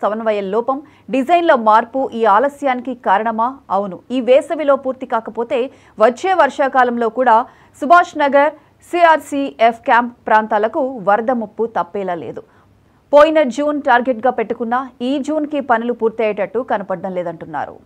సమన్వయ లోపం, డిజైన్ల మార్పు ఈ ఆలస్యానికి కారణమా? అవును. ఈ వేసవిలో పూర్తి కాకపోతే వచ్చే వర్షాకాలంలో కూడా సుభాష్ నగర్, సిఆర్సీఎఫ్ క్యాంప్ ప్రాంతాలకు వరద ముప్పు తప్పేలా లేదు. పోయిన జూన్ టార్గెట్గా పెట్టుకున్న ఈ జూన్కి పనులు పూర్తయ్యేటట్టు కనపడడం లేదంటున్నారు.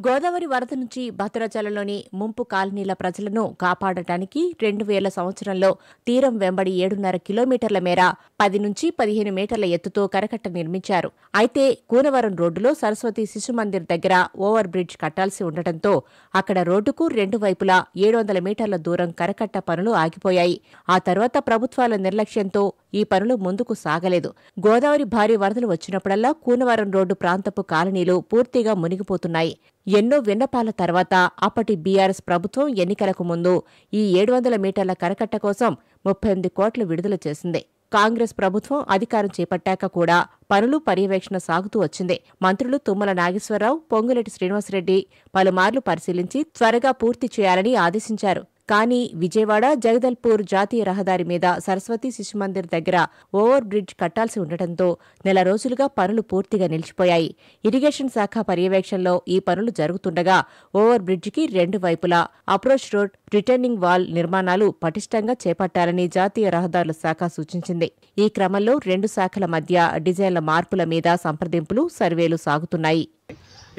గోదావరి వరద నుంచి భద్రాచలంలోని ముంపు కాలనీల ప్రజలను కాపాడటానికి 2000 సంవత్సరంలో తీరం వెంబడి 7.5 కిలోమీటర్ల మేర 10 నుంచి 15 మీటర్ల ఎత్తుతో కరకట్ట నిర్మించారు. అయితే కూనవరం రోడ్డులో సరస్వతి శిశు మందిర్ దగ్గర ఓవర్ బ్రిడ్జ్ కట్టాల్సి ఉండటంతో అక్కడ రోడ్డుకు 2 వైపులా 700 మీటర్ల దూరం కరకట్ట పనులు ఆగిపోయాయి. ఆ తర్వాత ప్రభుత్వాల నిర్లక్ష్యంతో ఈ పనులు ముందుకు సాగలేదు. గోదావరి భారీ వరదలు వచ్చినప్పుడల్లా కూనవరం రోడ్డు ప్రాంతపు కాలనీలు పూర్తిగా మునిగిపోతున్నాయి. ఎన్నో విన్నపాల తర్వాత అప్పటి బీఆర్ఎస్ ప్రభుత్వం ఎన్నికలకు ముందు ఈ 700 మీటర్ల కరకట్ట కోసం 38 కోట్లు విడుదల చేసింది. కాంగ్రెస్ ప్రభుత్వం అధికారం చేపట్టాక కూడా పనులు పర్యవేక్షణ సాగుతూ వచ్చింది. మంత్రులు తుమ్మల నాగేశ్వరరావు, పొంగులేటి శ్రీనివాసరెడ్డి పలుమార్లు పరిశీలించి త్వరగా పూర్తి చేయాలని ఆదేశించారు. కానీ విజయవాడ జగదల్పూర్ జాతీయ రహదారి మీద సరస్వతి శిశుమందిర్ దగ్గర ఓవర్ బ్రిడ్జ్ కట్టాల్సి ఉండటంతో నెల రోజులుగా పనులు పూర్తిగా నిలిచిపోయాయి. ఇరిగేషన్ శాఖ పర్యవేక్షణలో ఈ పనులు జరుగుతుండగా ఓవర్ బ్రిడ్జికి 2 వైపులా అప్రోచ్ రోడ్, రిటర్నింగ్ వాల్ నిర్మాణాలు పటిష్టంగా చేపట్టాలని జాతీయ రహదారుల శాఖ సూచించింది. ఈ క్రమంలో 2 శాఖల మధ్య డిజైన్ల మార్పుల మీద సంప్రదింపులు, సర్వేలు సాగుతున్నాయి.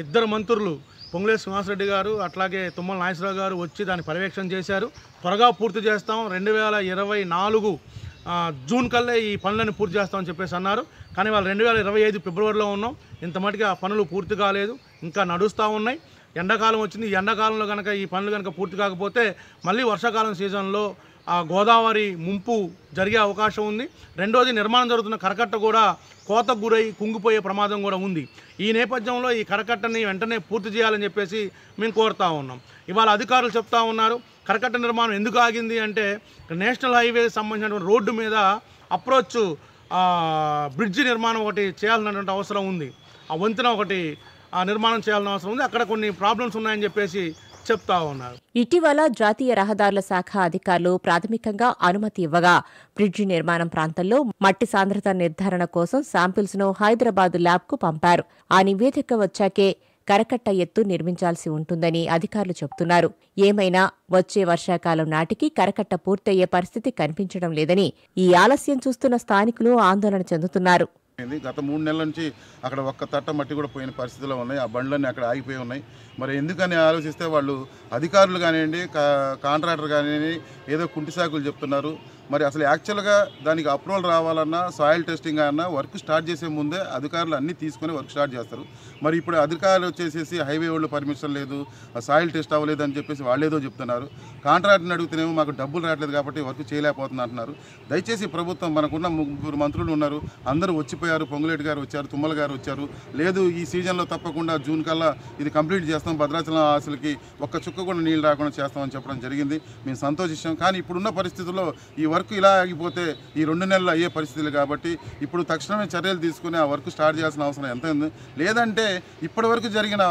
ఇద్దరు మంత్రులు పొంగులేటి శ్రీనివాసరెడ్డి గారు అట్లాగే తుమ్మల నాగేశ్వరరావు గారు వచ్చి దాన్ని పర్యవేక్షణ చేశారు. త్వరగా పూర్తి చేస్తాం, 2024 జూన్ కల్లా ఈ పనులను పూర్తి చేస్తామని చెప్పేసి అన్నారు. కానీ వాళ్ళు 2025 ఫిబ్రవరిలో ఉన్నాం, ఇంత మటుకు ఆ పనులు పూర్తి కాలేదు, ఇంకా నడుస్తూ ఉన్నాయి. ఎండాకాలం వచ్చింది. ఈ ఎండాకాలంలో కనుక ఈ పనులు కనుక పూర్తి కాకపోతే మళ్ళీ వర్షాకాలం సీజన్లో గోదావరి ముంపు జరిగే అవకాశం ఉంది. రెండోది, నిర్మాణం జరుగుతున్న కరకట్ట కూడా కోతకు గురై కుంగిపోయే ప్రమాదం కూడా ఉంది. ఈ నేపథ్యంలో ఈ కరకట్టని వెంటనే పూర్తి చేయాలని చెప్పేసి మేము కోరుతా ఉన్నాం. ఇవాళ అధికారులు చెప్తా ఉన్నారు కరకట్ట నిర్మాణం ఎందుకు ఆగింది అంటే నేషనల్ హైవేకి సంబంధించినటువంటి రోడ్డు మీద అప్రోచ్ బ్రిడ్జి నిర్మాణం ఒకటి చేయాల్సినటువంటి అవసరం ఉంది. ఆ వంతెన ఒకటి నిర్మాణం చేయాల్సిన అవసరం ఉంది. అక్కడ కొన్ని ప్రాబ్లమ్స్ ఉన్నాయని చెప్పేసి చెప్తా ఉన్నారు. ఇటీవల జాతీయ రహదారుల శాఖ అధికారులు ప్రాథమికంగా అనుమతి ఇవ్వగా బ్రిడ్జి నిర్మాణం ప్రాంతంలో మట్టి సాంద్రత నిర్ధారణ కోసం శాంపిల్స్ ను హైదరాబాద్ ల్యాబ్కు పంపారు. ఆ నివేదిక వచ్చాకే కరకట్ట ఎత్తు నిర్మించాల్సి ఉంటుందని అధికారులు చెబుతున్నారు. ఏమైనా వచ్చే వర్షాకాలం నాటికి కరకట్ట పూర్తయ్యే పరిస్థితి కనిపించడం లేదని ఈ ఆలస్యం చూస్తున్న స్థానికులు ఆందోళన చెందుతున్నారు. గత 3 నెలల నుంచి అక్కడ ఒక్క తట్ట మట్టి కూడా పోయిన పరిస్థితిలో ఉన్నాయి. ఆ బండ్లన్నీ అక్కడ ఆగిపోయి ఉన్నాయి. మరి ఎందుకని ఆలోచిస్తే వాళ్ళు అధికారులు కానివ్వండి, కాంట్రాక్టర్ కానివ్వండి ఏదో కుంటి సాకులు చెప్తున్నారు. మరి అసలు యాక్చువల్గా దానికి అప్రూవల్ రావాలన్నా, సాయిల్ టెస్టింగ్ అన్నా వర్క్ స్టార్ట్ చేసే ముందే అధికారులు అన్నీ తీసుకొని వర్క్ స్టార్ట్ చేస్తారు. మరి ఇప్పుడు అధికారులు వచ్చేసేసి హైవే వాళ్ళు పర్మిషన్ లేదు, సాయిల్ టెస్ట్ అవ్వలేదు అని చెప్పేసి వాళ్ళేదో చెప్తున్నారు. కాంట్రాక్టర్ని అడుగుతూనేమో మాకు డబ్బులు రావట్లేదు కాబట్టి వర్క్ చేయలేకపోతున్నా అంటున్నారు. దయచేసి ప్రభుత్వం, మనకున్న 3 మంత్రులు ఉన్నారు, అందరూ వచ్చిపోయారు. పొంగులేటి గారు వచ్చారు, తుమ్మల గారు వచ్చారు. లేదు ఈ సీజన్లో తప్పకుండా జూన్ కల్లా ఇది కంప్లీట్ చేస్తాం, భద్రాచలం ఆశలకి ఒక్క చుక్క కూడా నీళ్ళు రాకుండా చేస్తామని చెప్పడం జరిగింది. మేము సంతోషిస్తాం. కానీ ఇప్పుడున్న పరిస్థితుల్లో ఈ వర్క్ ఇలా ఆగిపోతే ఈ 2 నెలలు అయ్యే పరిస్థితులు కాబట్టి ఇప్పుడు తక్షణమే చర్యలు తీసుకుని ఆ వర్క్ స్టార్ట్ చేయాల్సిన అవసరం ఎంత ఉంది. లేదంటే ఇప్పటి వరకు జరిగిన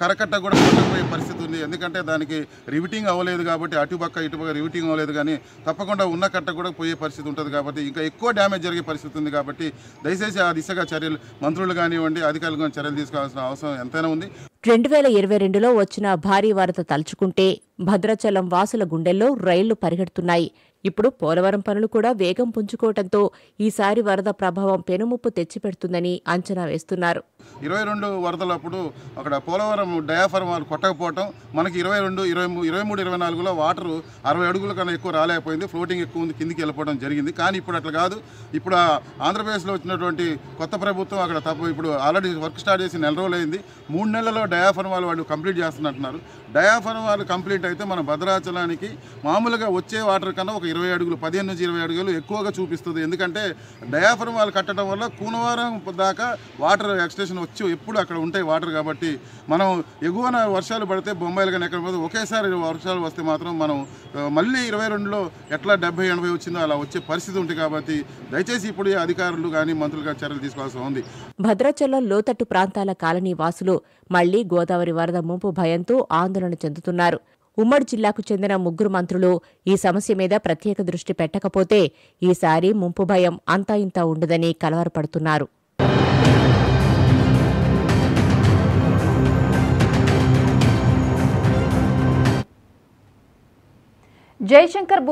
కరకట్ట కూడా పోయే పరిస్థితి ఉంది. ఎందుకంటే దానికి రివిటింగ్ అవ్వలేదు కాబట్టి అటుపక్క ఇటుపక్క రివిటింగ్ అవ్వలేదు. కానీ తప్పకుండా ఉన్న కట్ట కూడా పోయే పరిస్థితి ఉంటుంది కాబట్టి ఇంకా ఎక్కువ డ్యామేజ్ జరిగే పరిస్థితి ఉంది. కాబట్టి దయచేసి ఆ దిశగా చర్యలు మంత్రులు కానివ్వండి, అధికారులు కానీ చర్యలు తీసుకోవాల్సిన అవసరం ఎంతైనా ఉంది. 2022లో వచ్చిన భారీ వరద తలుచుకుంటే భద్రాచలం వాసుల గుండెల్లో రైళ్లు పరిగెడుతున్నాయి. ఇప్పుడు పోలవరం పనులు కూడా వేగం పుంజుకోవడంతో ఈసారి వరద ప్రభావం పెనుముప్పు తెచ్చిపెడుతుందని అంచనా వేస్తున్నారు. 22 వరదలప్పుడు అక్కడ పోలవరం డయాఫ్రమ్ కొట్టకపోవటం, మనకి 22, 23, 24లో వాటర్ 60 అడుగుల కన్నా ఎక్కువ రాలేకపోయింది. ఫ్లోటింగ్ ఎక్కువ ఉంది, కిందికి వెళ్ళిపోవడం జరిగింది. కానీ ఇప్పుడు అట్లా కాదు. ఇప్పుడు ఆంధ్రప్రదేశ్లో వచ్చినటువంటి కొత్త ప్రభుత్వం అక్కడ ఇప్పుడు ఆల్రెడీ వర్క్ స్టార్ట్ చేసి 4 రోజులు అయింది. 3 నెలల్లో డయాఫ్రమ్ వాళ్ళు కంప్లీట్ చేస్తున్నట్టున్నారు. డయాఫ్రమ్ వాళ్ళు కంప్లీట్ అయితే మన భద్రాచలానికి మామూలుగా వచ్చే వాటర్ కన్నా ఒక 20 అడుగులు 15 నుంచి 20 అడుగులు ఎక్కువగా చూపిస్తుంది. ఎందుకంటే డయాఫ్రమ్ వాళ్ళు కట్టడం వల్ల కూనవరం దాకా వాటర్ ఎక్స్టెన్షన్ వచ్చి ఎప్పుడు అక్కడ ఉంటాయి వాటర్. కాబట్టి మనం ఎగువన వర్షాలు పడితే బొంబాయిలు కానీ ఎక్కడ పడితే ఒకేసారి వర్షాలు వస్తే మాత్రం మనం మళ్ళీ 22లో ఎట్లా 70-80 వచ్చిందో అలా వచ్చే పరిస్థితి ఉంటుంది. కాబట్టి దయచేసి ఇప్పుడు అధికారులు కానీ మంత్రులు కానీ చర్యలు తీసుకోవాల్సి ఉంది. భద్రాచలం లోతట్టు ప్రాంతాల కాలనీ వాసులు మళ్లీ గోదావరి వరద ముంపు భయంతో ఆందోళన చెందుతున్నారు. ఉమ్మడి జిల్లాకు చెందిన 3 మంత్రులు ఈ సమస్య మీద ప్రత్యేక దృష్టి పెట్టకపోతే ఈసారి ముంపు భయం అంతా ఇంతా ఉండదని కలవరపడుతున్నారు. జయశంకర్